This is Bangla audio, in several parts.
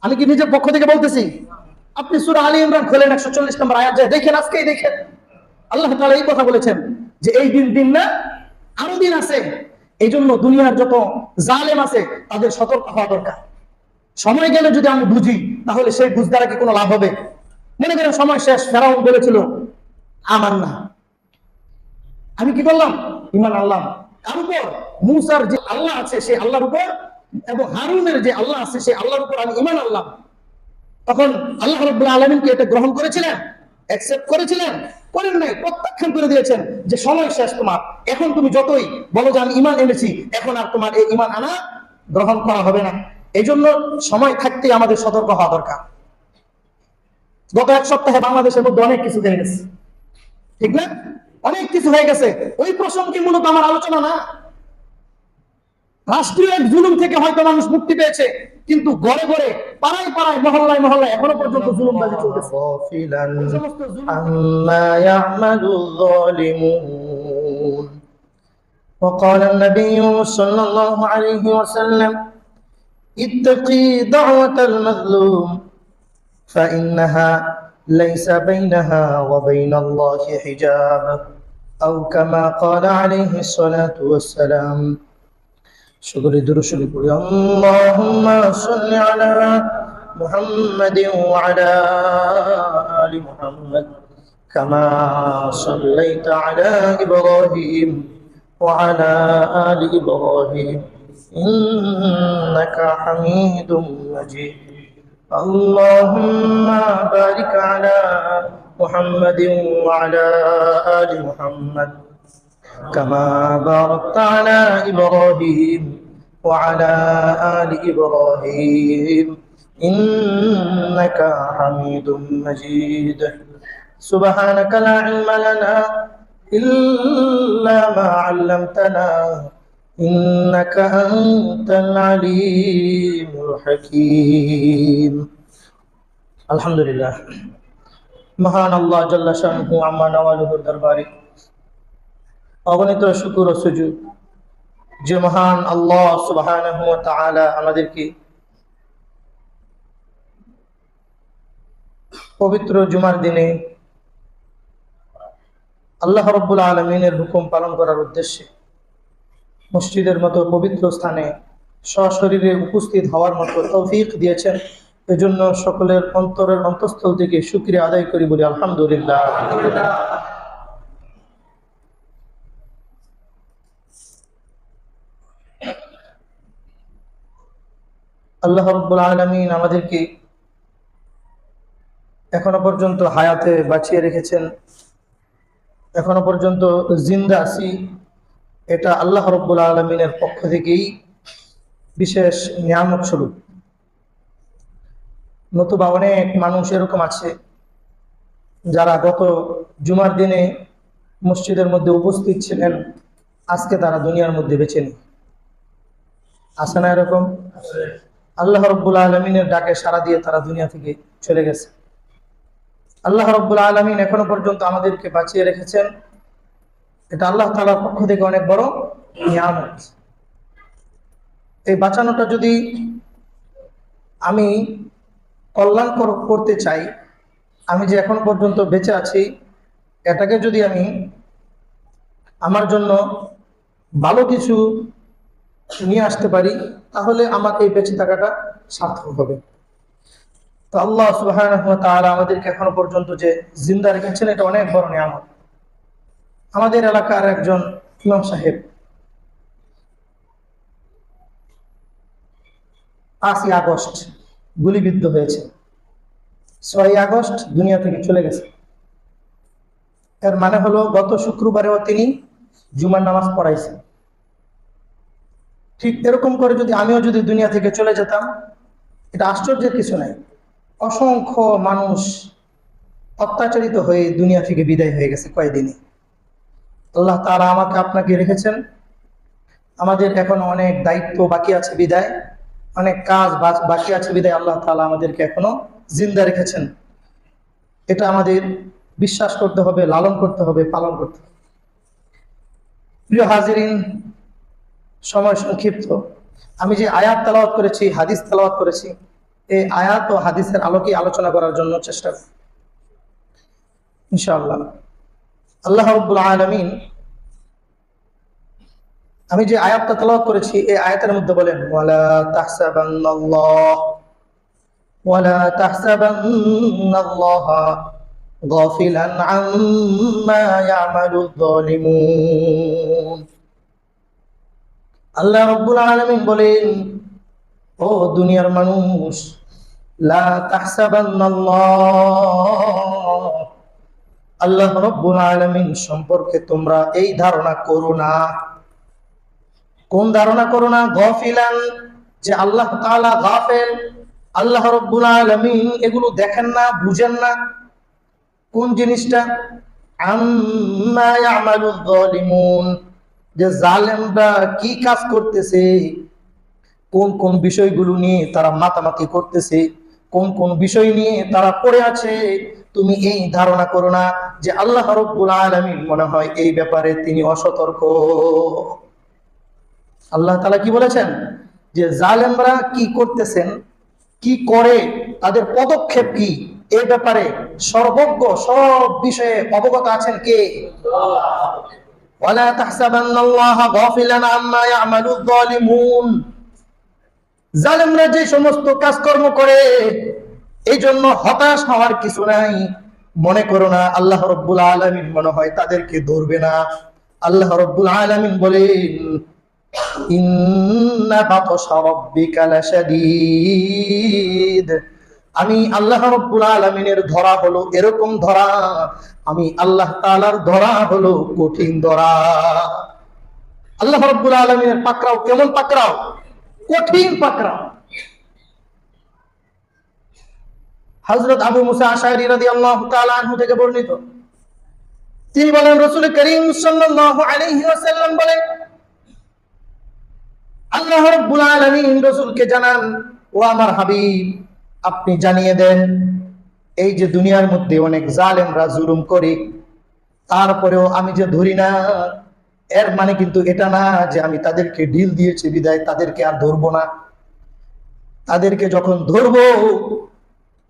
আমি কি নিজের পক্ষ থেকে বলতেছি? আপনি সূরা আলী ইমরান খোলেন, 140 নম্বর আয়াত যায় দেখেন, আজকেই দেখেন। আল্লাহ তাআলা এই কথা বলেছেন যে এই দিন না, আরো দিন আছে। এই জন্য দুনিয়ার যত জালেম আছে তাদের সতর্ক হওয়া দরকার। সময় গেলে যদি আমি বুঝি, তাহলে সেই বুঝ দ্বারা কি কোনো লাভ হবে? মনে করেন সময় শেষ, ফেরাউন বলেছিল আমার না, আমি কি করলাম? ঈমান আনলাম। কার উপর? মূসার যে আল্লাহ আছে সেই আল্লাহর উপর, এবং হারুনের যে আল্লাহ আছে সেই আল্লাহর উপর আমি ঈমান আনলাম। তখন আল্লাহ রাব্বুল আলামিন কি এটা গ্রহণ করেছিলেন? অ্যাকসেপ্ট করেছিলেন? করেন নাই, প্রত্যাখ্যান করে দিয়েছেন যে সময় শেষ তোমার। এখন তুমি যতই বলো যে আমি ঈমান এনেছি, এখন আর তোমার এই ঈমান আনা গ্রহণ করা হবে না। এই জন্য সময় থাকতেই আমাদের সতর্ক হওয়া দরকার। গত এক সপ্তাহে বাংলাদেশের মধ্যে অনেক কিছু হয়ে গেছে, ঠিক না? অনেক কিছু হয়ে গেছে, ওই প্রসঙ্গে মূলত আমার আলোচনা না। রাষ্ট্রীয় এক জুলুম থেকে হয়তো মানুষ মুক্তি পেয়েছে, কিন্তু ঘরে ঘরে, পাড়ায় পাড়ায়, মহল্লায় মহল্লায় এখনো পর্যন্ত জুলুমবাজি চলতেছে। وقال النبي صلى الله عليه وسلم اتقي دعوة المظلوم فإنها ليس بينها وبين الله حجاب أو كما قال عليه الصلاة والسلام شكرا درشد اللهم صل على محمد وعلى آل محمد كما صليت على إبراهيم وعلى آل إبراهيم إنك حميد مجيد اللهم بارك على محمد وعلى آل محمد كما باركت على إبراهيم وعلى آل إبراهيم إنك حميد مجيد سبحانك لا علم لنا إلا ما علمتنا إنك أنت العليم الحكيم الحمد لله মহান আল্লাহ জাল্লা শানুহু আম্মা নওয়ালুহুর দরবারে অগণিত শুকর ও সুজুদ যে মহান আল্লাহ সুবহানাহু ওয়া তাআলা আমাদেরকে পবিত্র জুমার দিনে আল্লাহ রাব্বুল আলামিনের হুকুম পালন করার উদ্দেশ্যে মসজিদের মতো পবিত্র স্থানে সশরীরে উপস্থিত হওয়ার মতো তৌফিক দিয়েছেন। এজন্য সকলের অন্তরের অন্তঃস্থল থেকে শুকরিয়া আদায় করি, বলি আলহামদুলিল্লাহ। আল্লাহ রাব্বুল আলামিন আমাদেরকে এখনো পর্যন্ত হায়াতে বাঁচিয়ে রেখেছেন, এখনো পর্যন্ত জিন্দা আছি। এটা আল্লাহ রাব্বুল আলামিনের পক্ষ থেকেই বিশেষ নিয়ামত স্বরূপ। নতুবা অনেক মানুষ এরকম আছে যারা গত জুমার দিনে মসজিদের মধ্যে উপস্থিত ছিলেন, আজকে তারা দুনিয়ার মধ্যে বেঁচে নেই। আছে না এরকম? আল্লাহ রাব্বুল আলামিনের ডাকে সাড়া দিয়ে তারা দুনিয়া থেকে চলে গেছে। আল্লাহ রাব্বুল আলামিন এখনো পর্যন্ত আমাদেরকে বাঁচিয়ে রেখেছেন, এটা আল্লাহ তাআলার পক্ষ থেকে অনেক বড় নিয়ামত। এই বাঁচানোটা যদি আমি কল্যাণ করতে চাই, আমি যে এখন পর্যন্ত বেঁচে আছি, এটাকে যদি আমি আমার জন্য ভালো কিছু নিয়ে আসতে পারি, তাহলে আমাকে এই বেঁচে থাকাটা সার্থক হবে। তো আল্লাহ সুবহানাহু ওয়া তাআলা আমাদেরকে এখনো পর্যন্ত যে জিন্দা রেখেছেন, এটা অনেক বড় নিয়ামত। আমাদের এলাকার একজন ইমাম সাহেব 5ই আগস্ট গুলিবিদ্ধ হয়েছে, 6ই আগস্ট দুনিয়া থেকে চলে গেছে। এর মানে হলো গত শুক্রবারেও তিনি জুমার নামাজ পড়াইছেন। ঠিক এরকম করে যদি আমিও যদি দুনিয়া থেকে চলে যেতাম, এটা আশ্চর্যের কিছু নাই। অসংখ্য মানুষ অত্যাচারিত হয়ে দুনিয়া থেকে বিদায় হয়ে গেছে কয়েকদিনে। আল্লাহ তাআলা আমাকে আপনাকে রেখেছেন, আমাদের এখন অনেক দায়িত্ব বাকি আছে বিদায়, অনেক কাজ বাকি আছে বিদায় আল্লাহ তাআলা আমাদেরকে এখনো জিন্দা রেখেছেন। এটা আমাদের বিশ্বাস করতে হবে, লালন করতে হবে, পালন করতে হবে। প্রিয় হাজিরিন, সময় সংক্ষিপ্ত। আমি যে আয়াত তেলাওয়াত করেছি, হাদিস তেলাওয়াত করেছি, এই আয়াত ও হাদিসের আলোকে আলোচনা করার জন্য চেষ্টা করব ইনশাআল্লাহ। আল্লাহ রাব্বুল আলামিন আমি যে আয়াতটা তেলাওয়াত করেছি এই আয়াতের মধ্যে বলেন ওয়ালা তাহসাবান্নাল্লাহ গাফিলান আম্মা ইয়ামালুয যালিমুন। আল্লাহ রাব্বুল আলামিন বলেন, ও দুনিয়ার মানুষ, লা তাহসাবান্নাল্লাহ, আল্লাহ রাব্বুল আলামিন সম্পর্কে তোমরা এই ধারণা করো না। কোন ধারণা করো না? গাফিলান, যে আল্লাহ তাআলা গাফেল, আল্লাহ রাব্বুল আলামিন এগুলো দেখেন না, বুঝেন না। কোন জিনিসটা? আম্মা ইয়ামালুয যালিমুন, যে জালেমরা কি কাজ করতেছে, কোন কোন বিষয়গুলো নিয়ে তারা মাতামাতি করতেছে, কোন কোন বিষয় নিয়ে তারা পড়ে আছে, তুমি এই ধারণা করো না যে আল্লাহ রাব্বুল আলামিন মনে হয় এই ব্যাপারে তিনি অসতর্ক। আল্লাহ তাআলা কি বলেছেন? যে জালেমরা কি করতেছেন, কি করে, তাদের পদক্ষেপ কি, এই ব্যাপারে সর্বজ্ঞ, সব বিষয়ে অবগত আছেন কে? ওয়ালা তাহসাবান্নাল্লাহা গাফিলান আম্মা ইয়ামালুয যালিমুন, জালেমরা যে সমস্ত কাজকর্ম করে এই জন্য হতাশ হওয়ার কিছু নাই। মনে করো না আল্লাহ রাব্বুল আলামিন মনে হয় তাদেরকে ধরবে না। আল্লাহ রাব্বুল আলামিন বলেন, ইন্না বাতশা রাব্বিকা লাশাদীদ, আমি আল্লাহ রাব্বুল আলামিনের ধরা হলো এরকম ধরা, আমি আল্লাহ তাআলার ধরা হলো কঠিন ধরা। আল্লাহ রাব্বুল আলামিনের পাকড়াও কেমন পাকড়াও? কঠিন পাকড়াও। হযরত আবু মুসা আশআরী রাদিয়াল্লাহু তাআলা আনহু থেকে বর্ণিত, তিনি বলেন, রাসূল করিম সাল্লাল্লাহু আলাইহি ওয়াসাল্লাম বলেন, আল্লাহ রাব্বুল আলামিন রাসূলকে জানান, ও আমার হাবিব, আপনি জানিয়ে দেন, এই যে দুনিয়ার মধ্যে অনেক জালেমরা জুলুম করে, তারপরেও আমি যে ধরি না, এর মানে কিন্তু এটা না যে আমি তাদেরকে ঢিল দিয়েছি বিদায় তাদেরকে আর ধরবো না। তাদেরকে যখন ধরবো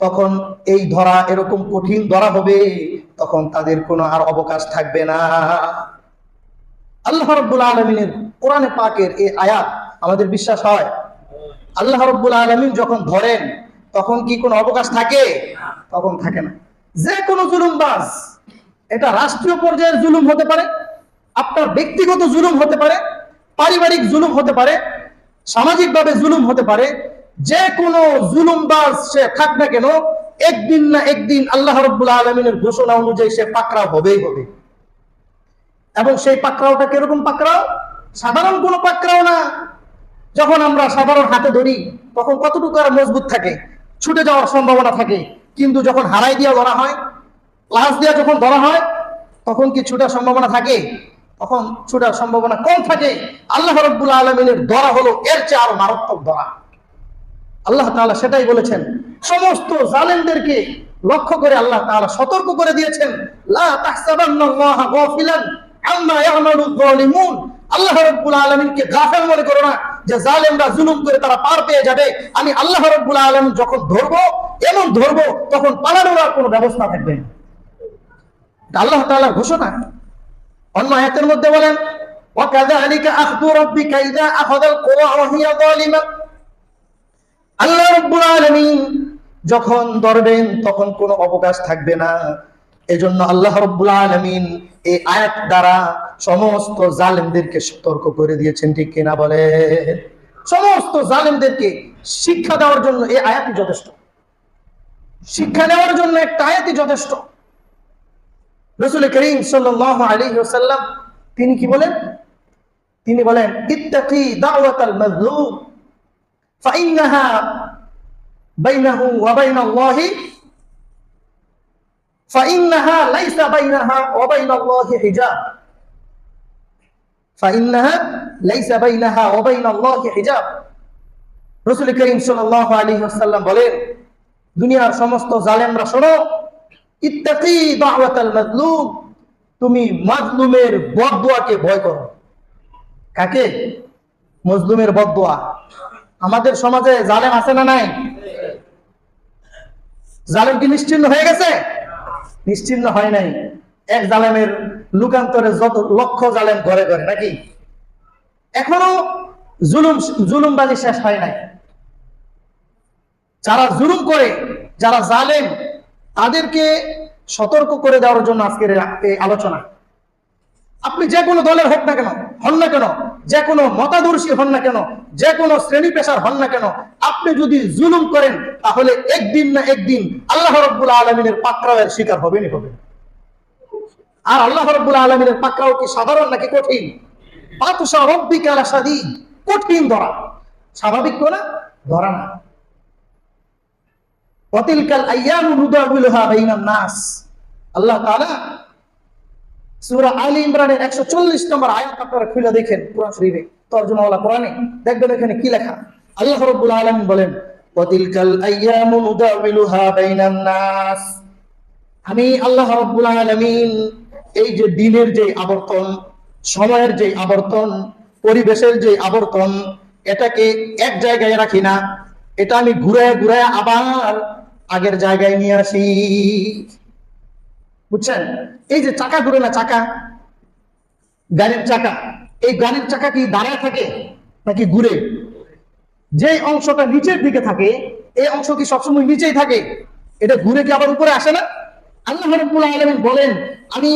তখন এই ধরা এরকম কঠিন ধরা হবে, তখন তাদের কোনো আর অবকাশ থাকবে না। আল্লাহ রাব্বুল আলামিনের কোরআনে পাকের এই আয়াত আমাদের বিশ্বাস হয়। আল্লাহ রাব্বুল আলামিন যখন ধরেন তখন কি কোনো অবকাশ থাকে? তখন থাকে না। যে কোনো জুলুমবাজ, এটা রাষ্ট্রীয় পর্যায়ের জুলুম হতে পারে, আপনার ব্যক্তিগত জুলুম হতে পারে, পারিবারিক জুলুম হতে পারে, সামাজিকভাবে জুলুম হতে পারে, যে কোনো জুলুমবাজ সে থাক না কেন, একদিন না একদিন আল্লাহ রাব্বুল আলামিনের ঘোষণা অনুযায়ী সে পাকড়াও হবেই হবে। এবং সেই পাকড়াওটা কিরকম পাকড়াও? সাধারণ কোনো পাকড়াও না। যখন আমরা সাধারণ হাতে ধরি তখন কতটুকু আর মজবুত থাকে, ছুটে যাওয়ার সম্ভাবনা থাকে, কিন্তু যখন হারাই দিয়া ধরা হয়, লাশ দিয়া যখন ধরা হয়, তখন কি ছুটার সম্ভাবনা থাকে? তখন ছুটার সম্ভাবনা কম থাকে। আল্লাহ রাব্বুল আলামিনের ধরা হলো এর চেয়ে আরো মারাত্মক ধরা। আল্লাহ তাআলা সেটাই বলেছেন। সমস্ত জালেমদেরকে লক্ষ্য করে আল্লাহ তাআলা সতর্ক করে দিয়েছেন, লা তাহসাবান্নাল্লাহা গাফিলান আম্মা ইয়ামালুয যালিমুন, আল্লাহ রাব্বুল আলামিনকে গাফেল মনে করো না যে জালেমরা জুলুম করে তারা পার পেয়ে যাবে। আমি আল্লাহ রাব্বুল আলামিন যখন ধরবো, এমন ধরবো তখন পালানোর আর কোনো ব্যবস্থা থাকবে না। আল্লাহ তাআলার ঘোষণা। অন্য আয়াতের মধ্যে বলেন, ওয়াকাযালিকা আখযু রাব্বিকা ইযা আখাযাল কুরা ওয়া হিয়া যালিমা, আল্লাহ রাব্বুল আলামিন যখন ধরবেন তখন কোনো অবকাশ থাকবে না। এজন্য আল্লাহ রাব্বুল আলামিন এই আয়াত দ্বারা সমস্ত জালেমদেরকে সতর্ক করে দিয়েছেন, ঠিক কিনা বলে? সমস্ত জালেমদেরকে শিক্ষা দেওয়ার জন্য এই আয়াতই যথেষ্ট। শিক্ষা নেওয়ার জন্য একটা আয়াতই যথেষ্ট। রাসূল করিম সাল্লাল্লাহু আলাইহি ওয়াসাল্লাম তিনি কি বলেন? তিনি বলেন, ইত্তাকি দাওয়াতাল মাজলুম ফাইন্নাহা বাইনাহু ওয়া বাইনাল্লাহি ফাইন্নাহা লাইসা বাইনাহা ওয়া বাইনাল্লাহি হিজাব, ফাইন্নাহা লাইসা বাইনাহা ওয়া বাইনাল্লাহি হিজাব। রাসূল করিম সাল্লাল্লাহু আলাইহি ওয়াসাল্লাম বলেন, দুনিয়ার সমস্ত জালেমরা শোনো, ইত্তাকি দাওয়াতাল মাজলুম, তুমি মাজলুমের বদদুয়াকে ভয় করো। কাকে? মজলুমের বদদুয়া। আমাদের সমাজে জালেম আছে না নাই? জালেম কি নিশ্চিহ্ন হয়ে গেছে? নিশ্চিহ্ন হয় নাই। এক জালেমের লুকান্তরে যত লক্ষ জালেম ঘরে ঘরে, নাকি? এখনো জুলুমবাজি শেষ হয় নাই। যারা জুলুম করে, যারা জালেম, তাদেরকে সতর্ক করে দেওয়ার জন্য আজকের এই আলোচনা। আপনি যে কোনো দলের হন না কেন, যে কোনো মতাদর্শী হন না কেন, যে কোনো শ্রেণী পেশার হন না কেন, আপনি যদি জুলুম করেন তাহলে একদিন না একদিন আল্লাহ রাব্বুল আলামিনের পাকড়াওয়ের শিকার হবেনই হবে। আর আল্লাহ রাব্বুল আলামিনের পাকড়াও কি সাধারণ নাকি কঠিন? বাতশা রাব্বিকা লাশাদীদ, কঠিন ধরা। স্বাভাবিক তো না, ধরা না। ওয়াতিলকাল আইয়ামু নুদাউলুহা বাইনান নাস। আল্লাহ তাআলা সূরা আলী ইমরানের 140 নম্বর আয়াত আপনারা খুলে দেখেন, কোরআন শরীফে তরজমাওয়ালা কোরআনে দেখবেন এখানে কি লেখা। আল্লাহ রাব্বুল আলামিন বলেন, ওয়াতিলকাল আইয়ামু নুদাউলুহা বাইনান নাস। আমি আল্লাহ রাব্বুল আলামিন এই যে দিনের যে আবর্তন, সময়ের যে আবর্তন, পরিবেশের যে আবর্তন, এটাকে এক জায়গায় রাখি না, এটা আমি ঘুরে ঘুরে আবার আগের জায়গায় নিয়ে আসি। বুঝছেন? এই যে চাকা ঘুরে না, চাকা, গাড়ির চাকা, এই গাড়ির চাকা কি দাঁড়ায় থাকে নাকি ঘুরে? যে অংশটা নিচের দিকে থাকে এই অংশ কি সবসময় নিচেই থাকে? এটা ঘুরে কি আবার উপরে আসে না? আল্লাহ রাব্বুল আলামিন বলেন, আমি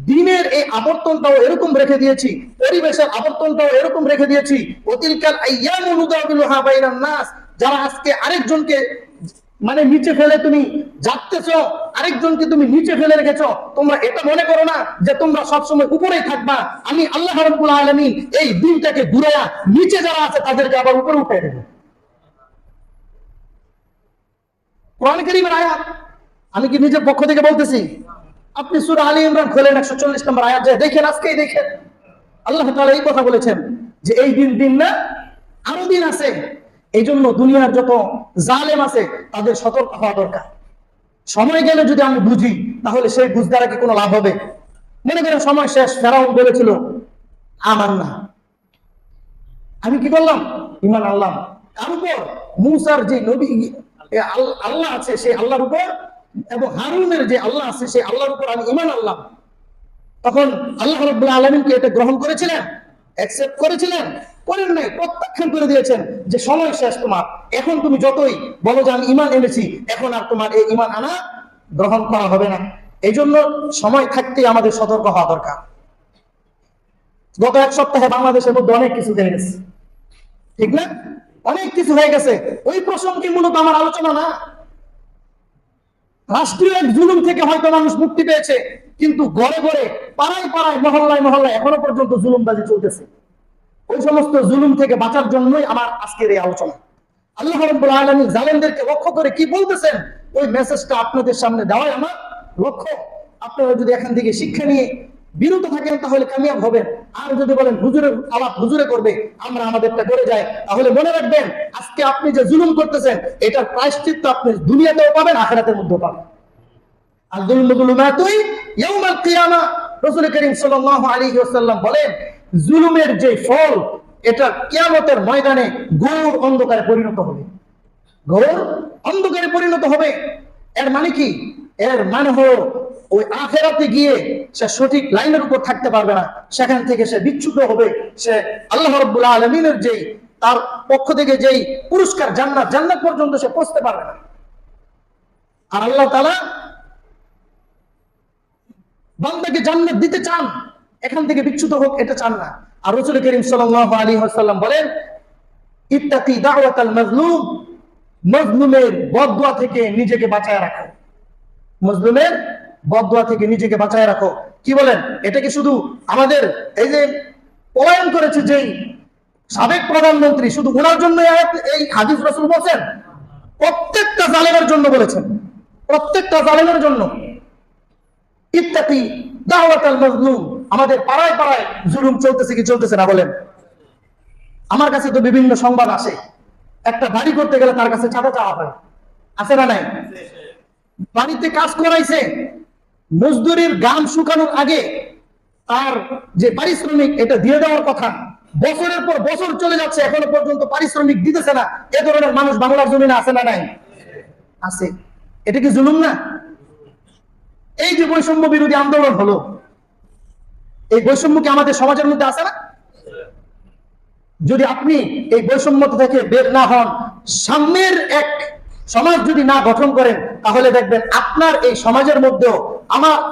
দিনের এই আবর্তনটাও এরকম রেখে দিয়েছি, পরিবেশের আবর্তনটাও এরকম রেখে দিয়েছি। ওয়াতিলকাল আইয়ামু নুদাউলুহা বাইনান নাস। যারা আজকে আরেকজনকে মানে নিচে ফেলে তুমি যাচ্তেছো, আরেকজনকে তুমি নিচে ফেলে রেখেছো, তোমরা এটা মনে করো না যে তোমরা সবসময় উপরেই থাকবা। আমি আল্লাহ রাব্বুল আলামিন এই দিনটাকে ঘুরায়া নিচে যারা আছে তাদেরকে আবার উপরে উঠে দেব। কোরআন কারীমের আয়াত, আমি কি নিজের পক্ষ থেকে বলতেছি? আপনি সূরা আলী ইমরান খোলেন, 140 নম্বর আয়াত যায় দেখেন, আজকেই দেখেন। আল্লাহ তাআলা এই কথা বলেছেন যে এই দিন না, আরো দিন আছে। এই জন্য দুনিয়ার যত জালেম আছে তাদের সতর্ক হওয়া দরকার। সময় গেলে যদি আমি বুঝি তাহলে সেই বুঝ দ্বারা কি কোনো লাভ হবে? মনে করেন সময় শেষ, ফেরাউন বলেছিল আমার না, আমি কি করলাম? ঈমান আনলাম। তার উপর মূসার যে নবী আল্লাহ আছে সেই আল্লাহর উপর, এবং হারুনের যে আল্লাহ আছে সেই আল্লাহর উপর আমি ঈমান আনলাম। তখন আল্লাহ রাব্বুল আলামিন কি এটা গ্রহণ করেছিলেন? অ্যাকসেপ্ট করেছিলেন? করেন নাই, প্রত্যাখ্যান করে দিয়েছেন যে সময় শেষ তোমার। এখন তুমি যতই বলো যে আমি ঈমান এনেছি, এখন আর তোমার এই ঈমান আনা গ্রহণ করা হবে না। এই জন্য সময় থাকতেই আমাদের সতর্ক হওয়া দরকার। গত এক সপ্তাহে বাংলাদেশের মধ্যে অনেক কিছু হয়ে গেছে, ঠিক না? অনেক কিছু হয়ে গেছে, ওই প্রসঙ্গে মূলত আমার আলোচনা না। রাষ্ট্রীয় এক জুলুম থেকে হয়তো মানুষ মুক্তি পেয়েছে, কিন্তু ঘরে ঘরে, পাড়ায় পাড়ায়, মহল্লায় মহল্লায় এখনো পর্যন্ত জুলুমবাজি চলতেছে। ওই সমস্ত জুলুম থেকে বাঁচার জন্যই আমার আজকের এই আলোচনা। আল্লাহ রাব্বুল আলামিন জালেমদেরকে লক্ষ্য করে কি বলতেছেন, ওই মেসেজটা আপনাদের সামনে দেওয়াই আমার লক্ষ্য। আপনারা যদি এখান থেকে শিক্ষা নিয়ে বিরত থাকেন তাহলে কামিয়াব হবেন। আর যদি বলেন হুজুরের আলাপ হুজুরে করবে, আমরা আমাদেরটা করে যাই, তাহলে মনে রাখবেন আজকে আপনি যে জুলুম করতেছেন এটার প্রায়শ্চিত্ত আপনি দুনিয়াতেও পাবেন, আখিরাতের মধ্যেও পাবেন। আর যুলমু যুলুমাতুই ইয়াউমাল কিয়ামা। রাসূল করিম সাল্লাল্লাহু আলাইহি ওয়াসাল্লাম বলেন, জুলুমের যে ফল এটা কিয়ামতের ময়দানে ঘোর অন্ধকারে পরিণত হবে। ঘোর অন্ধকারে পরিণত হবে। এর মানে কি? এর মানে হলো ওই আখিরাতে গিয়ে সে সঠিক লাইনের উপর থাকতে পারবে না, সেখান থেকে সে বিচ্যুত হবে। সে আল্লাহ রাব্বুল আলামিনের যেই তার পক্ষ থেকে যেই পুরস্কার জান্নাত পর্যন্ত সে পৌঁছতে পারবে না। আর আল্লাহ তাআলা বান্দাকে জান্নাত দিতে চান, এখান থেকে বিচ্যুত হোক এটা চান না। আর রাসূল করিম সাল্লাল্লাহু আলাইহি ওয়াসাল্লাম বলেন, ইত্তাকি দাওয়াতাল মাজলুম, মাজলুমের বদদুয়া থেকে নিজেকে বাঁচায় রাখো। মাজলুমের বদদুয়া থেকে নিজেকে বাঁচায় রাখো। কি বলেন? এটা কি শুধু আমাদের এই যে পলায়ন করেছে যেই সাবেক প্রধানমন্ত্রী শুধু ওনার জন্য এই হাদিস রাসূল বলেছেন? প্রত্যেকটা জালেমের জন্য বলেছেন, প্রত্যেকটা জালেমের জন্য। ইত্তাকি দাওয়াতাল মাজলুম। আমাদের পাড়ায় পাড়ায় জুলুম চলতেছে কি চলতেছে না বলেন? আমার কাছে তো বিভিন্ন সংবাদ আসে, একটা বাড়ি করতে গেলে তার কাছে চাঁদা চাওয়া হয়, আছে না নাই? বাড়িতে কাজ করাইছে, মজদুরির গাম শুকানোর আগে তার যে পারিশ্রমিক এটা দিয়ে দেওয়ার কথা, বছরের পর বছর চলে যাচ্ছে এখনো পর্যন্ত পারিশ্রমিক দিতেছে না। এ ধরনের মানুষ বাংলার জমিনে আছে না নাই? আছে। এটা কি জুলুম না? এই যে বৈষম্য বিরোধী আন্দোলন হলো, এই বৈষম্য কি আমাদের সমাজের মধ্যে আছে না? যদি আপনি এই বৈষম্য থেকে বের না হন, সামনের এক সমাজ যদি না গঠন করেন, তাহলে দেখবেন আপনার এই সমাজের মধ্যেও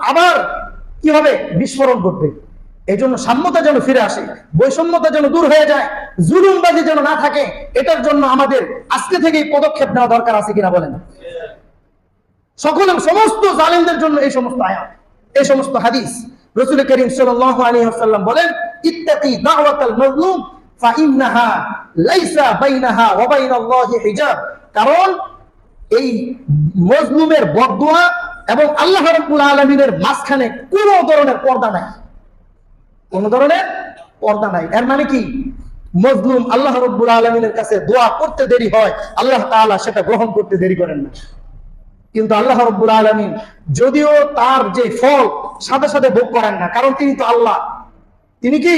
আবার কি হবে, বিস্ফোরণ ঘটবে। এই জন্য সাম্যতা যেন ফিরে আসে, বৈষম্যতা যেন দূর হয়ে যায়, জুলুমবাজি যেন না থাকে, এটার জন্য আমাদের আজকে থেকেই পদক্ষেপ নেওয়া দরকার আছে কিনা বলেন? সমস্ত জালেমদের জন্য এই সমস্ত আয়াত, এই সমস্ত হাদিস। রাসূল করিম সাল্লাল্লাহু আলাইহি ওয়াসাল্লাম বলেন, ইত্তাকি দাওয়াতাল মাজলুম ফাইন্নাহা লাইসা বাইনাহা ওয়া বাইনাল্লাহি হিজাব। কারণ এই মজলুমের বদদুয়া এবং আল্লাহ রাব্বুল আলামিনের মাঝখানে কোনো ধরনের পর্দা নাই, কোনো ধরনের পর্দা নাই। এর মানে কি, মজলুম আল্লাহ রাব্বুল আলামিনের কাছে দোয়া করতে দেরি হয়, আল্লাহ তাআলা সেটা গ্রহণ করতে দেরি করেন না। কিন্তু আল্লাহ রাব্বুল আলামিন যদিও তার যে ফল সাথে সাথে ভোগ করেন না, কারণ তিনি তো আল্লাহ। তিনি কি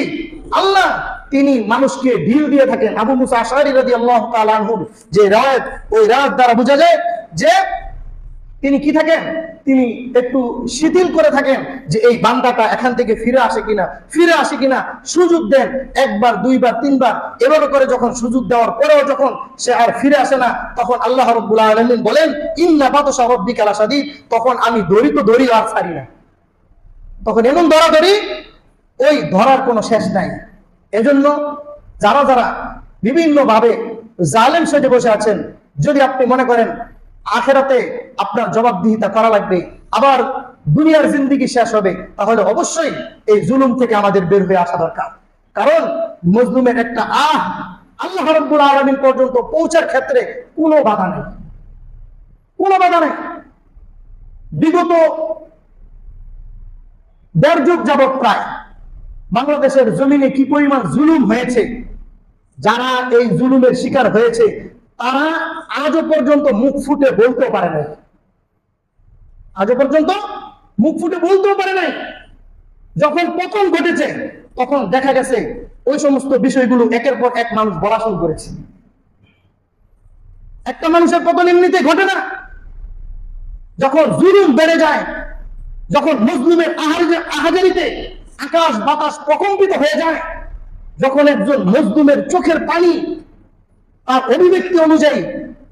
আল্লাহ? তিনি মানুষকে ঢিল দিয়ে থাকেন। আবু মুসা আশআরী রাদিয়াল্লাহু তাআলা আনহু যে রাওয়ায়াত, ওই রাওয়ায়াত দ্বারা বোঝা যায় যে তিনি কি থাকেন, তিনি একটু শিথিল করে থাকেন যে এই বান্দাটা এখান থেকে ফিরে আসে কিনা, সুযোগ দেন, একবার দুইবার তিনবার, এভাবে করে যখন সুযোগ দেওয়ার পরেও যখন সে আর ফিরে আসে না, তখন আল্লাহ রাব্বুল আলামিন বলেন, ইন্না বাতশা রাব্বিকা লাশাদীদ, তখন আমি ধরি আর ছাড়ি না। তখন এমন ধরি, ওই ধরার কোনো শেষ নাই। এজন্য যারা বিভিন্ন ভাবে জালেম সেজে বসে আছেন, যদি আপনি মনে করেন আখেরাতে আপনার জবাবদিহিতা করা লাগবে, আবার দুনিয়ার জিন্দেগি শেষ হবে, তাহলে অবশ্যই এই জুলুম থেকে আমাদের বের হয়ে আসা দরকার। কারণ মজলুমের একটা আল্লাহ রাব্বুল আলামিন পর্যন্ত পৌঁছার ক্ষেত্রে কোনো বাধা নেই, কোনো বাধা নেই। বিগত ১.৫ যুগ যাবৎ প্রায় বাংলাদেশের জমিনে কি পরিমাণ জুলুম হয়েছে, যারা এই জুলুমের শিকার হয়েছে তারা আজও পর্যন্ত মুখ ফুটে বলতেও পারে নাই, আজও পর্যন্ত মুখ ফুটে বলতেও পারে নাই। যখন প্রথম ঘটেছে তখন দেখা গেছে ওই সমস্ত বিষয়গুলো একের পর এক মানুষ বলা শুরু করেছে। একটা মানুষের পতন এমনিতে ঘটে না। যখন জুলুম বেড়ে যায়, যখন মুসলিমের আহাজারিতে আকাশ বাতাস প্রকম্পিত হয়ে যায়, যখন একজন মজলুমের চোখের পানি তার অভিব্যক্তি অনুযায়ী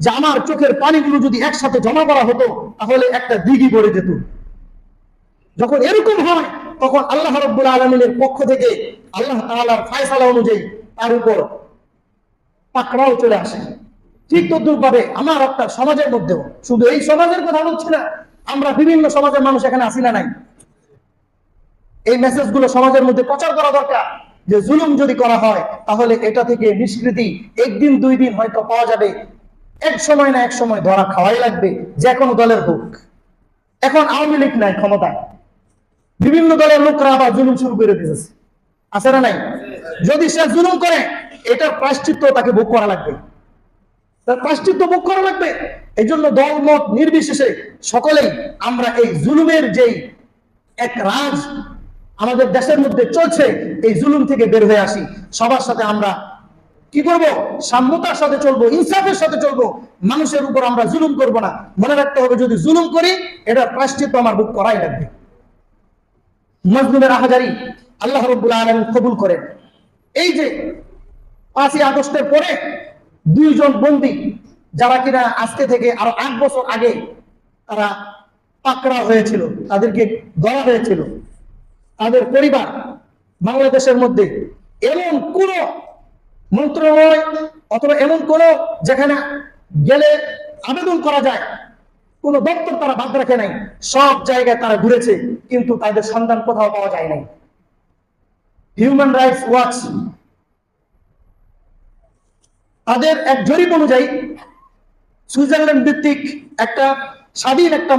যে আমার চোখের পানিগুলো যদি একসাথে জমা করা হতো তাহলে একটা দিঘি পড়ে যেত, যখন এরকম হয় তখন আল্লাহ রাব্বুল আলামিনের পক্ষ থেকে আল্লাহ তাআলার ফয়সালা অনুযায়ী তার উপর পাকড়াও চলে আসে। ঠিক তদ্রুপভাবে আমার আপনার সমাজের মধ্যেও, শুধু এই সমাজের কথা বলছি না, আমরা বিভিন্ন সমাজের মানুষ এখানে আসি না নাই, এই মেসেজগুলো সমাজের মধ্যে প্রচার করা দরকার যে জুলুম যদি করা হয় তাহলে এটা থেকে নিষ্কৃতি একদিন দুই দিন হয়তো পাওয়া যাবে, এক সময় না এক সময় ধরা খাওয়াই লাগবে, যে কোনো দলের হোক। এখন আওয়ামী লীগ নাই ক্ষমতায়, বিভিন্ন দলের লোকরা আবার জুলুম শুরু করে দিয়েছে, আছে না নাই? যদি সে জুলুম করে এটার প্রায়শ্চিত্ত তাকে ভোগ করা লাগবে, তার প্রায়শ্চিত্ত ভোগ করা লাগবে। এই জন্য দল মত নির্বিশেষে সকলেই আমরা এই জুলুমের যেই এক রাজ আমাদের দেশের মধ্যে চলছে, এই জুলুম থেকে বের হয়ে আসি। সবার সাথে আমরা কি করব? সাম্যতার সাথে চলবো, ইনসাফের সাথে চলবো, মানুষের উপর আমরা জুলুম করব না। মনে রাখতে হবে, যদি জুলুম করি এটার প্রায়শ্চিত্ত আমার ভোগ করাই লাগবে। মজলুমের আহাজারি আল্লাহ রাব্বুল আলামিন কবুল করেন। এই যে 5ই আগস্টের পরে 2 জন বন্দী, যারা কিনা আজকে থেকে আরো 8 বছর আগে তারা পাকড়া হয়েছিল, তাদেরকে ধরা হয়েছিল, তাদের পরিবার বাংলাদেশের মধ্যে এমন কোন মন্ত্রণালয় অথবা এমন কোন যেখানে গেলে আবেদন করা যায় কোন দপ্তর তারা বাদ রাখে নাই, সব জায়গায় তারা ঘুরেছে, কিন্তু তাদের সন্ধান কোথাও পাওয়া যায় নাই। হিউম্যান রাইটস ওয়াচ তাদের এক জরিপ অনুযায়ী, সুইজারল্যান্ড ভিত্তিক একটা স্বাধীন একটা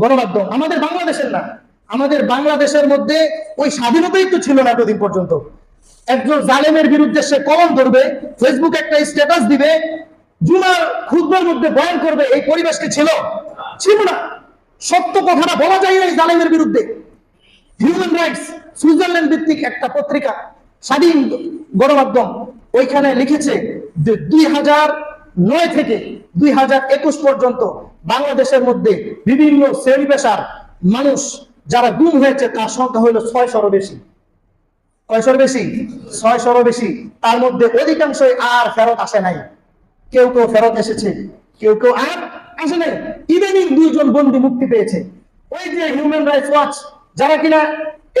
গণমাধ্যম, আমাদের বাংলাদেশের না, আমাদের বাংলাদেশের মধ্যে ওই স্বাধীনতাই তো ছিল না এতদিন পর্যন্ত। একজন জালেমের বিরুদ্ধে সে কলম ধরবে, ফেসবুকে একটা স্ট্যাটাস দিবে, জুমার খুতবার মধ্যে বয়ান করবে, এই পরিবেশ কি ছিল? ছিল না। সত্য কথাটা বলা যায় না এই জালেমের বিরুদ্ধে। হিউম্যান রাইটস সুইজারল্যান্ড ভিত্তিক একটা পত্রিকা, স্বাধীন গণমাধ্যম, ওইখানে লিখেছে যে 2009 থেকে 2021 পর্যন্ত বাংলাদেশের মধ্যে বিভিন্ন শ্রেণী পেশার মানুষ যারা গুম হয়েছে তার সংখ্যা হলো 600-ও বেশি। কয়শোর বেশি? 600-ও বেশি। তার মধ্যে অধিকাংশই আর ফেরত আসে নাই। কেউ কেউ ফেরত এসেছে, কেউ কেউ আর আসে নাই। ইদানিং 2 জন বন্দী মুক্তি পেয়েছে। ওই যে হিউম্যান রাইটস ওয়াচ যারা কিনা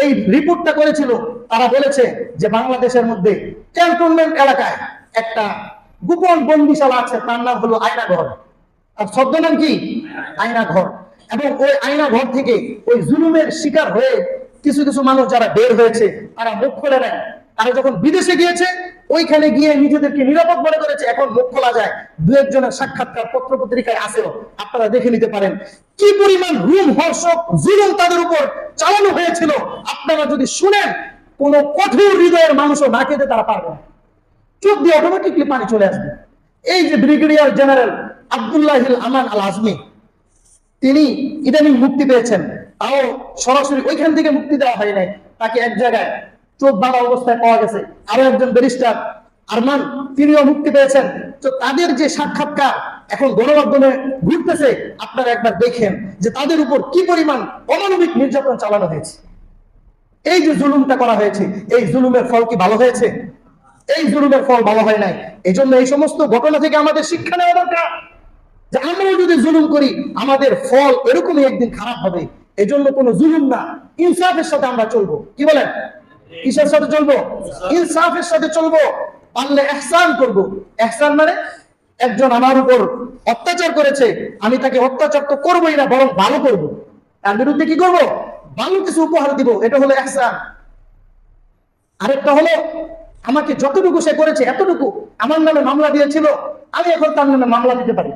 এই রিপোর্টটা করেছিল, তারা বলেছে যে বাংলাদেশের মধ্যে ক্যান্টনমেন্ট এলাকায় একটা গোপন বন্দিশালা আছে, তার নাম হলো আয়নাঘর। আর ছদ্মনাম কি? আয়নাঘর। এবং ওই আয়নাঘর থেকে ওই জুলুমের শিকার হয়ে কিছু কিছু মানুষ যারা বের হয়েছে তারা মুখ খুলে নেয়। তারা যখন বিদেশে গিয়েছে ওইখানে গিয়ে নিজেদেরকে নিরাপদ মনে করেছে, এখন মুখ খোলা যায়। 2-1 জনের সাক্ষাৎকার পত্র পত্রিকায় আসেও, আপনারা দেখে নিতে পারেন কি পরিমাণ রুম হর্ষক জুলুম তাদের উপর চালানো হয়েছিল। আপনারা যদি শুনেন, কোন কঠোর হৃদয়ের মানুষও না খেতে তারা পারবে না, চোখ দিয়ে অটোমেটিকলি পানি চলে আসবে। এই যে ব্রিগেডিয়ার জেনারেল আব্দুল্লাহিল আমান আল আজমি, তিনি ইদানিং মুক্তি পেয়েছেন, তাও সরাসরি ওইখান থেকে মুক্তি দেওয়া হয় নাই, তাকে এক জায়গায় চোখ বাঁধা অবস্থায় পাওয়া গেছে। আরো একজন ব্যারিস্টার আরমান, তিনিও মুক্তি পেয়েছেন। তো তাদের যে সাক্ষাৎকার এখন গণমাধ্যমে ঘুরতেছে, আপনারা একবার দেখেন যে তাদের উপর কি পরিমাণ অমানবিক নির্যাতন চালানো হয়েছে। এই যে জুলুমটা করা হয়েছে, এই জুলুমের ফল কি ভালো হয়েছে? এই জুলুমের ফল ভালো হয় নাই। এই জন্য এই সমস্ত ঘটনা থেকে আমাদের শিক্ষা নেওয়া দরকার যে আমরা যদি জুলুম করি আমাদের ফল এরকমই একদিন খারাপ হবে। এই জন্য কোনো জুলুম না, ইনসাফের সাথে আমরা চলবো। কি বলেন? কিসের সাথে চলবো? ইনসাফের সাথে চলবো। পারলে ইহসান করব। ইহসান মানে একজন আমার উপর অত্যাচার করেছে, আমি তাকে অত্যাচার তো করবোই না, বরং ভালো করব। তার বিরুদ্ধে কি করব? ভালো কিছু উপহার দিব। এটা হলো ইহসান। আরেকটা হলো আমাকে যতটুকু সে করেছে এতটুকু আমার নামে মামলা দিয়েছিল, আমি এখন তার নামে মামলা দিতে পারি।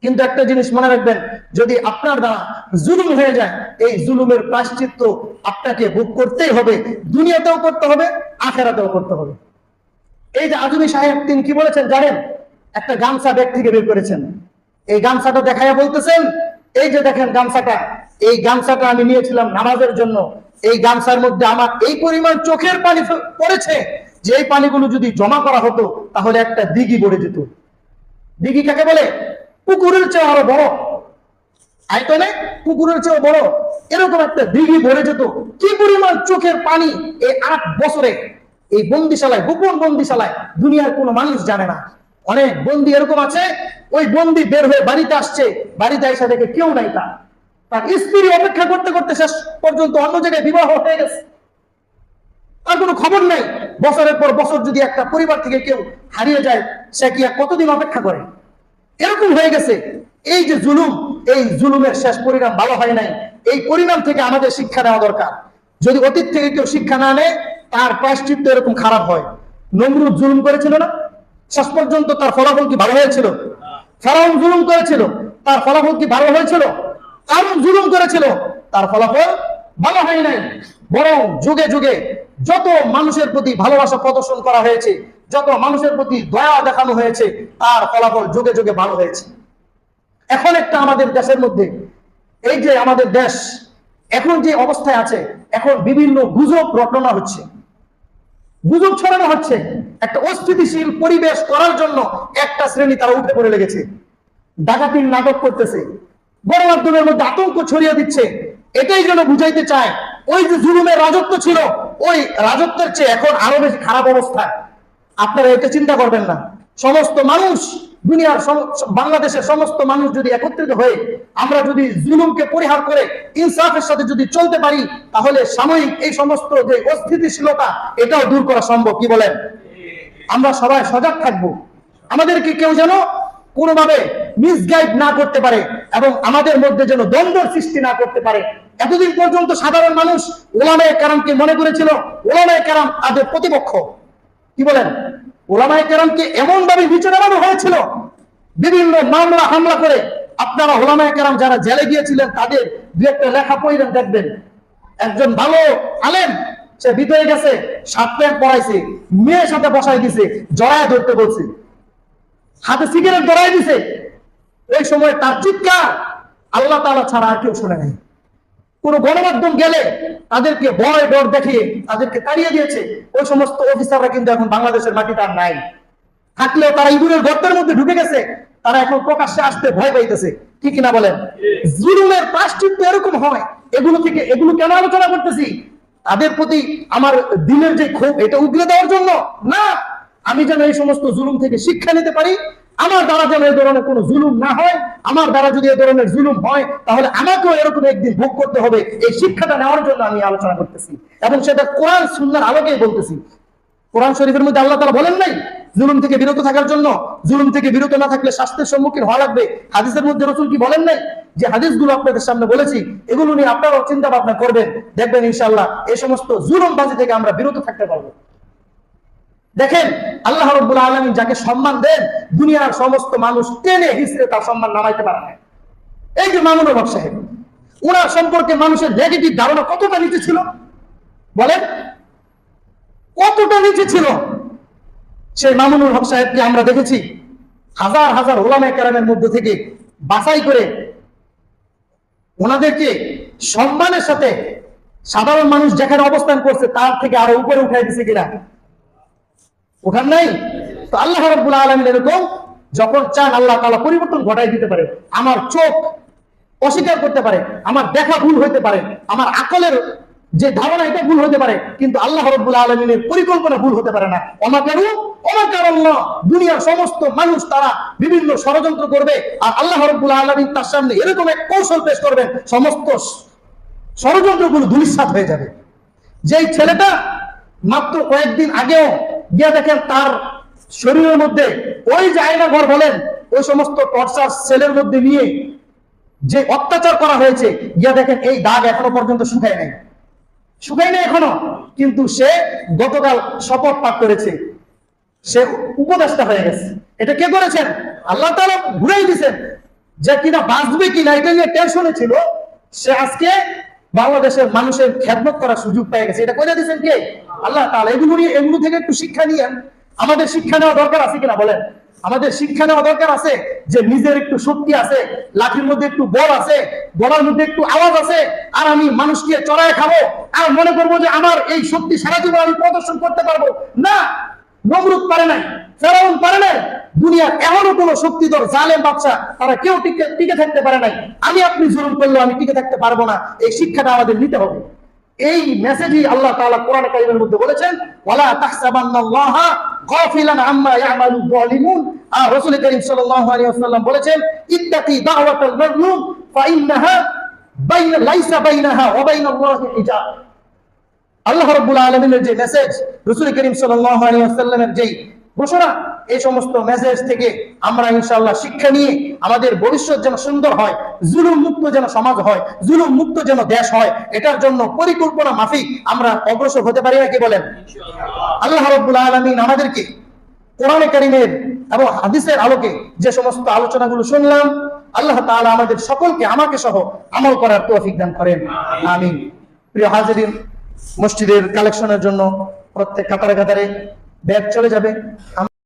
কিন্তু একটা জিনিস মনে রাখবেন, যদি আপনার দ্বারা জুলুম হয়ে যায়, এই জুলুমের প্রায়শ্চিত্ত আপনাকে ভোগ করতেই হবে, দুনিয়াতেও করতে হবে, আখেরাতেও করতে হবে। এই যে আজমি সাহেব তিনি কি বলেছেন জানেন? একটা গামছা ব্যাগ থেকে বের করেছেন। এই গামছাটা দেখাইয়া বলতেছেন, এই যে দেখেন গামছাটা, এই গামছাটা আমি নিয়েছিলাম নামাজের জন্য। এই গামছার মধ্যে আমার এই পরিমাণ চোখের পানি পড়েছে যে এই পানিগুলো যদি জমা করা হতো তাহলে একটা দিঘি ভরে যেত। দিঘি কাকে বলে? পুকুরের চেয়ে আরো বড় আয়তনে, পুকুরের চেয়ে বড় এরকম একটা দিঘি ভরে যেত। কি পরিমাণ চোখের পানি এই 8 বছরে এই বন্দিশালায়, গোপন বন্দিশালায়, দুনিয়ার কোনো মানুষ জানে না। অনেক বন্দী এরকম আছে, ওই বন্দী বের হয়ে বাড়িতে আসছে, বাড়িতে এসে দেখে কেউ নাই, তার স্ত্রী অপেক্ষা করতে করতে শেষ পর্যন্ত অন্য জায়গায় বিবাহ হয়ে গেছে, তার কোনো খবর নাই। বছরের পর বছর যদি একটা পরিবার থেকে কেউ হারিয়ে যায়, সে কি আর কতদিন অপেক্ষা করে? এরকম হয়ে গেছে। এই যে জুলুম, এই জুলুমের শেষ পরিণাম ভালো হয় নাই। এই পরিণাম থেকে আমাদের শিক্ষা নেওয়া দরকার। যদি অতীত থেকে কেউ শিক্ষা না নেয়, তার প্রায়শ্চিত্ত এরকম খারাপ হয়। নমরুদ জুলুম করেছিল না? শেষ পর্যন্ত তার ফলাফল কি ভালো হয়েছিল? ফেরাউন জুলুম করেছিল, তার ফলাফল কি ভালো হয়েছিল? কারণ জুলুম করেছিল, তার ফলাফল ভালো হয় নাই। বরং যুগে যুগে যত মানুষের প্রতি ভালোবাসা প্রদর্শন করা হয়েছে, যত মানুষের প্রতি দয়া দেখানো হয়েছে, তার ফলাফল যুগে যুগে ভালো হয়েছে। এখন একটা আমাদের দেশের মধ্যে, এই যে আমাদের দেশ এখন যে অবস্থায় আছে, এখন বিভিন্ন গুজব রটনা হচ্ছে, গুজব ছড়ানো হচ্ছে। একটা অস্থিতিশীল পরিবেশ করার জন্য একটা শ্রেণী তারা উঠে পড়ে লেগেছে, ডাকাতির নাটক করতেছে, গণমাধ্যমের মধ্যে আতঙ্ক ছড়িয়ে দিচ্ছে। এটাই যেন বুঝাইতে চায় ওই যে জুলুমের রাজত্ব ছিল, ওই রাজত্বের চেয়ে এখন আরো বেশি খারাপ অবস্থা। আপনারা এটা চিন্তা করবেন না। সমস্ত মানুষ, দুনিয়ার বাংলাদেশের সমস্ত মানুষ যদি একত্রিত হয়ে আমরা যদি জুলুমকে পরিহার করে ইনসাফের সাথে যদি চলতে পারি, তাহলে সাময়িক এই সমস্ত যে অস্থিতিশীলতা এটাও দূর করা সম্ভব। কি বলেন? আমরা সবাই সজাগ থাকবো, আমাদেরকে কেউ যেন কোনোভাবে মিসগাইড না করতে পারে এবং আমাদের মধ্যে যেন দ্বন্দ্ব সৃষ্টি না করতে পারে। এতদিন পর্যন্ত সাধারণ মানুষ ওলামায়ে কেরামকে মনে করেছিল ওলামায়ে কেরাম তাদের প্রতিপক্ষ। কি বলেন? ওলামায়ে কেরামকে এমন ভাবে নিচে নামানো হয়েছিল, বিভিন্ন মামলা হামলা করে। আপনারা ওলামায়ে কেরাম যারা জেলে গিয়েছিলেন তাদের দু একটা লেখা পড়েন, দেখবেন একজন ভালো আলেম সে ভিতরে গেছে, শার্ট প্যান্ট পরাইছে, মেয়ের সাথে বসাই দিছে, জড়ায় ধরতে বলছে, হাতে সিগারেট ধরাই দিছে। এই সময় তার চিৎকার আল্লাহ তাআলা ছাড়া আর কেউ শুনে নাই। কোন গণমাধ্যম গেলে তাদেরকে ভয় ডর দেখিয়ে তাদেরকে তাড়িয়ে দিয়েছে। ওই সমস্ত অফিসাররা কিন্তু এখন বাংলাদেশের মাটিতে আর নাই। থাকলেও তারা ইঁদুরের গর্তের মধ্যে ঢুকে গেছে, তারা এখন প্রকাশ্যে আসতে ভয় পাইতেছে, কি কিনা বলেন? জুলুমের প্রায়শ্চিত্ত এরকম হয়। এগুলো কেন আলোচনা করতেছি? তাদের প্রতি আমার দিনের যে ক্ষোভ, এটা উগরে দেওয়ার জন্য না, আমি যেন এই সমস্ত জুলুম থেকে শিক্ষা নিতে পারি, আমার দ্বারা যেন এই ধরনের কোনো জুলুম না হয়। আমার দ্বারা যদি এই ধরনের জুলুম হয়, তাহলে আমাকেও এরকম একদিন ভোগ করতে হবে। এই শিক্ষাটা নেওয়ার জন্য আমি আলোচনা করতেছি, এবং সেটা কোরআন সুন্নাহর আলোকেই বলতেছি। কোরআন শরীফের মধ্যে আল্লাহ তাআলা বলেন নাই জুলুম থেকে বিরত থাকার জন্য? জুলুম থেকে বিরত না থাকলে শাস্তির সম্মুখীন হওয়া লাগবে। হাদিসের মধ্যে রাসূল কি বলেন নাই? যে হাদিসগুলো আপনাদের সামনে বলেছি, এগুলো নিয়ে আপনারাও চিন্তা ভাবনা করবেন, দেখবেন ইনশাআল্লাহ এই সমস্ত জুলুমবাজি থেকে আমরা বিরত থাকতে পারবো। দেখেন, আল্লাহ রাব্বুল আলামিন যাকে সম্মান দেন, দুনিয়ার সমস্ত মানুষ টেনে হিসেবে তার সম্মান নামাইতে পারে না। এই যে মামুনুল হক সাহেব, ওনার সম্পর্কে মানুষের নেগেটিভ ধারণা কতটা নিচে ছিল বলেন? কতটা নিচে ছিল? সেই মামুনুল হক সাহেবকে আমরা দেখেছি হাজার হাজার ওলামায়ে কেরামের মধ্যে থেকে বাছাই করে ওনাদেরকে সম্মানের সাথে সাধারণ মানুষ যেখানে অবস্থান করছে তার থেকে আরো উপরে উঠাই দিছে কিনা? ওখান নাই তো। আল্লাহ রাব্বুল আলামিন এরকম যখন চান আল্লাহ তাআলা পরিবর্তন ঘটাই দিতে পারে। আমার চোখ অস্বীকার করতে পারে, আমার দেখা ভুল হইতে পারে, আমার আকলের যে ধারণা এটা ভুল হতে পারে, কিন্তু আল্লাহ রাব্বুল আলামিনের পরিকল্পনা ভুল হতে পারে না। অমাকারাল্লাহ, দুনিয়ার সমস্ত মানুষ তারা বিভিন্ন ষড়যন্ত্র করবে, আর আল্লাহ রাব্বুল আলামিন তার সামনে এরকম এক কৌশল পেশ করবেন, সমস্ত ষড়যন্ত্রগুলো ধূলিসাৎ হয়ে যাবে। যেই ছেলেটা মাত্র কয়েকদিন আগেও গিয়া দেখেন তার শরীরের মধ্যে ওই যে আয়না ঘর বলেন, ওই সমস্ত টর্চার সেলের মধ্যে নিয়ে যে অত্যাচার করা হয়েছে, গিয়া দেখেন এই দাগ এখনো পর্যন্ত শুকায় নাই এখনো। কিন্তু সে গতকাল শপথ পাঠ করেছে, সে উপদেষ্টা হয়ে গেছে। এটা কে করেছেন? আল্লাহ তাআলা ঘুরাই দিয়েছেন। যে কিনা বাঁচবে কিনা এটা নিয়ে টেনশনে ছিল, সে আজকে বাংলাদেশের মানুষের খেদমত করার সুযোগ পেয়ে গেছে। এটা করে দিয়েছেন কে? আল্লাহ তাআলা। এগুলো থেকে একটু শিক্ষা নিয়ে আমাদের শিক্ষা নেওয়া দরকার আছে কিনা বলেন? আমাদের শিক্ষা নেওয়া দরকার আছে যে নিজের একটু শক্তি আছে, লাঠির মধ্যে একটু বল আছে, গলার মধ্যে একটু আওয়াজ আছে, আর আমি মানুষকে চড়ায় খাবো আর মনে করবো যে আমার এই শক্তি সারা জীবন আমি প্রদর্শন করতে পারবো না। নমরুদ পারে নাই, ফেরাউন পারে নাই, দুনিয়ার এমনও কোন শক্তিধর জালেম বাদশা তারা কেউ টিকে থাকতে পারে নাই। আমি আপনি জুলুম করলেও আমি টিকে থাকতে পারবো না। এই শিক্ষাটা আমাদের নিতে হবে। এই মেসেজই আল্লাহ তাআলা কোরআনে কারীমের মধ্যে বলেছেন, ওয়ালা তাহসাবান্নাল্লাহা গাফিলান আম্মা ইয়ামালুয যালিমুন। আর রাসূল করিম সাল্লাল্লাহু আলাইহি ওয়াসাল্লাম বলেছেন, ইত্তাকি দাওয়াতাল মাজলুম ফাইন্নাহা লাইসা বাইনাহা ওয়া বাইনাল্লাহি হিজাব। আল্লাহ রাব্বুল আলামিনের যে মেসেজ, রাসূল করিম সাল্লাল্লাহু আলাইহি ওয়াসাল্লামের যে ঘোষণা, এই সমস্ত মেসেজ থেকে আমরা ইনশাআল্লাহ শিক্ষা নিয়ে আমাদের ভবিষ্যৎ যেন সুন্দর হয়, জুলুম মুক্ত যেন সমাজ হয়, জুলুম মুক্ত যেন দেশ হয়, এটার জন্য পরিকল্পনা মাফিক আমরা অগ্রসর হতে পারি নাকি বলেন? আল্লাহ রাব্বুল আলামিন আমাদেরকে কোরআনে কারীমের এবং হাদিসের আলোকে যে সমস্ত আলোচনাগুলো শুনলাম, আল্লাহ তাআলা আমাদের সকলকে, আমাকে সহ আমল করার তৌফিক দান করেন, আমিন। প্রিয় হাজিরিন, মসজিদের কালেকশনের জন্য প্রত্যেক কাতারে কাতারে ব্যাগ চলে যাবে।